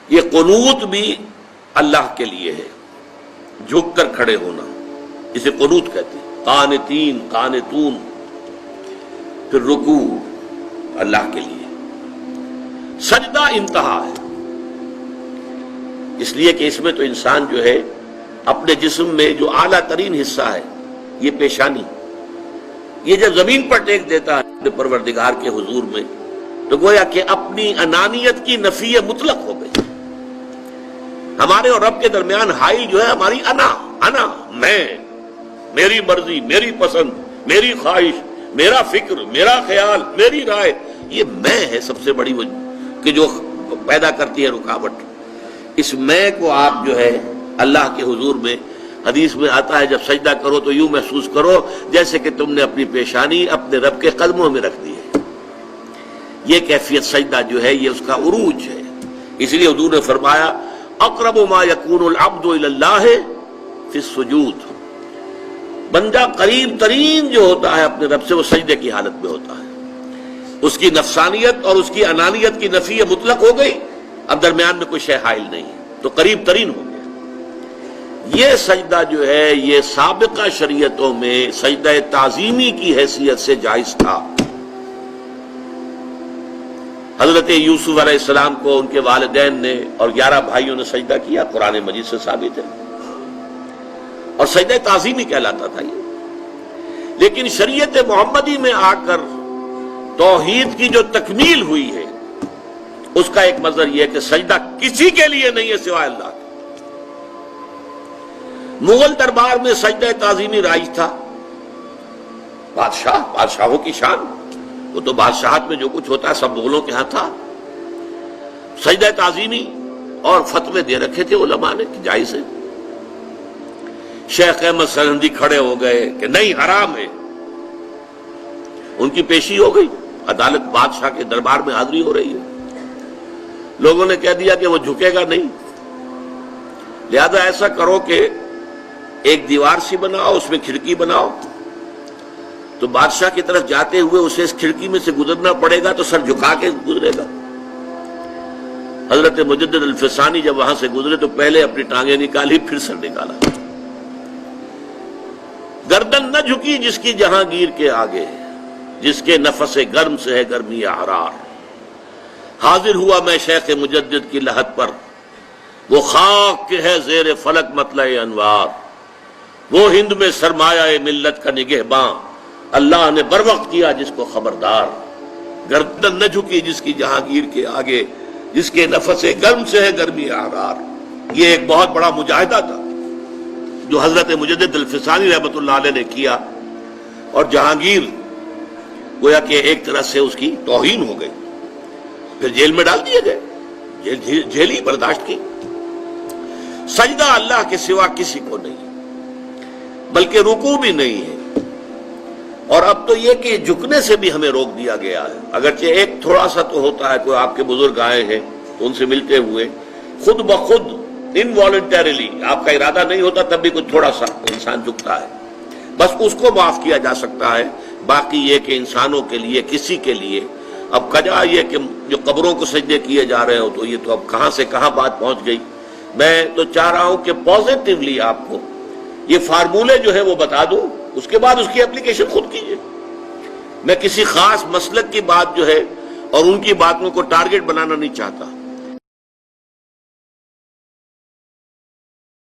یہ قنوت بھی اللہ کے لیے ہے، جھک کر کھڑے ہونا، اسے قنوت کہتے ہیں۔ قانتین، قانتون، پھر رکوع اللہ کے لیے۔ سجدہ انتہا ہے، اس لیے کہ اس میں تو انسان جو ہے اپنے جسم میں جو اعلیٰ ترین حصہ ہے یہ پیشانی، یہ جب زمین پر ٹیک دیتا ہے اپنے پروردگار کے حضور میں تو گویا کہ اپنی انانیت کی نفی مطلق ہو گئی۔ ہمارے اور رب کے درمیان حائل جو ہے ہماری انا، میں، میری مرضی، میری پسند، میری خواہش، میرا فکر، میرا خیال، میری رائے، یہ میں ہے سب سے بڑی وجہ کہ جو پیدا کرتی ہے رکاوٹ۔ اس میں کو آپ جو ہے اللہ کے حضور میں، حدیث میں آتا ہے جب سجدہ کرو تو یوں محسوس کرو جیسے کہ تم نے اپنی پیشانی اپنے رب کے قدموں میں رکھ دی ہے۔ یہ کیفیت سجدہ جو ہے یہ اس کا عروج ہے۔ اس لیے حضور نے فرمایا اقرب ما یکون العبد الی اللہ فی السجود، بندہ قریب ترین جو ہوتا ہے اپنے رب سے وہ سجدے کی حالت میں ہوتا ہے۔ اس کی نفسانیت اور اس کی انانیت کی نفی مطلق ہو گئی، اب درمیان میں کوئی شے حائل نہیں ہے تو قریب ترین ہو گیا۔ یہ سجدہ جو ہے یہ سابقہ شریعتوں میں سجدہ تعظیمی کی حیثیت سے جائز تھا۔ حضرت یوسف علیہ السلام کو ان کے والدین نے اور 11 بھائیوں نے سجدہ کیا، قرآن مجید سے ثابت ہے، اور سجدہ تعظیمی کہلاتا تھا یہ۔ لیکن شریعت محمدی میں آ کر توحید کی جو تکمیل ہوئی ہے اس کا ایک مظہر یہ ہے کہ سجدہ کسی کے لیے نہیں ہے سوائے اللہ کے۔ مغل دربار میں سجدہ تعظیمی رائج تھا، بادشاہوں کی شان، وہ تو بادشاہت میں جو کچھ ہوتا ہے سب مغلوں کے ہاں تھا۔ سجدہ تعظیمی اور فتوے دے رکھے تھے علماء نے کہ جائز ہے۔ شیخ احمد سرہندی کھڑے ہو گئے کہ نہیں حرام ہے، ان کی پیشی ہو گئی، عدالت بادشاہ کے دربار میں حاضری ہو رہی ہے، لوگوں نے کہہ دیا کہ وہ جھکے گا نہیں، لہذا ایسا کرو کہ ایک دیوار سی بناؤ، اس میں کھڑکی بناؤ، تو بادشاہ کی طرف جاتے ہوئے اسے اس کھڑکی میں سے گزرنا پڑے گا تو سر جھکا کے گزرے گا۔ حضرت مجدد الفسانی جب وہاں سے گزرے تو پہلے اپنی ٹانگیں نکالی پھر سر نکالا۔ گردن نہ جھکی جس کی جہانگیر کے آگے، جس کے نفس گرم سے ہے گرمی حرار۔ حاضر ہوا میں شیخ مجدد کی لحد پر، وہ خاک کے ہے زیر فلک مطلع انوار، وہ ہند میں سرمایہ ملت کا نگہباں، اللہ نے بر وقت کیا جس کو خبردار۔ گردن نہ جھکی جس کی جہانگیر کے آگے، جس کے نفس گرم سے ہے گرمی حرار۔ یہ ایک بہت بڑا مجاہدہ تھا جو حضرت مجدد الفسانی رحمۃ اللہ علیہ نے کیا، اور جہانگیر گویا کہ ایک طرح سے اس کی توہین ہو گئی، پھر جیل میں ڈال دیے گئے، جیل ہی برداشت کی۔ سجدہ اللہ کے سوا کسی کو نہیں، بلکہ رکوع بھی نہیں ہے۔ اور اب تو یہ کہ جھکنے سے بھی ہمیں روک دیا گیا ہے، اگرچہ ایک تھوڑا سا تو ہوتا ہے، کوئی آپ کے بزرگ آئے ہیں تو ان سے ملتے ہوئے خود بخود انوالنٹریلی، آپ کا ارادہ نہیں ہوتا تب بھی کچھ تھوڑا سا انسان جھکتا ہے، بس اس کو معاف کیا جا سکتا ہے۔ باقی یہ کہ انسانوں کے لیے کسی کے لیے اب کجا یہ کہ جو قبروں کو سجدے کیے جا رہے ہو تو یہ تو اب کہاں سے کہاں بات پہنچ گئی۔ میں تو چاہ رہا ہوں کہ پازیٹیولی آپ کو یہ فارمولے جو ہے وہ بتا دوں، اس کے بعد اس کی اپلیکیشن خود کیجئے۔ میں کسی خاص مسلک کی بات جو ہے اور ان کی باتوں کو ٹارگٹ بنانا نہیں چاہتا،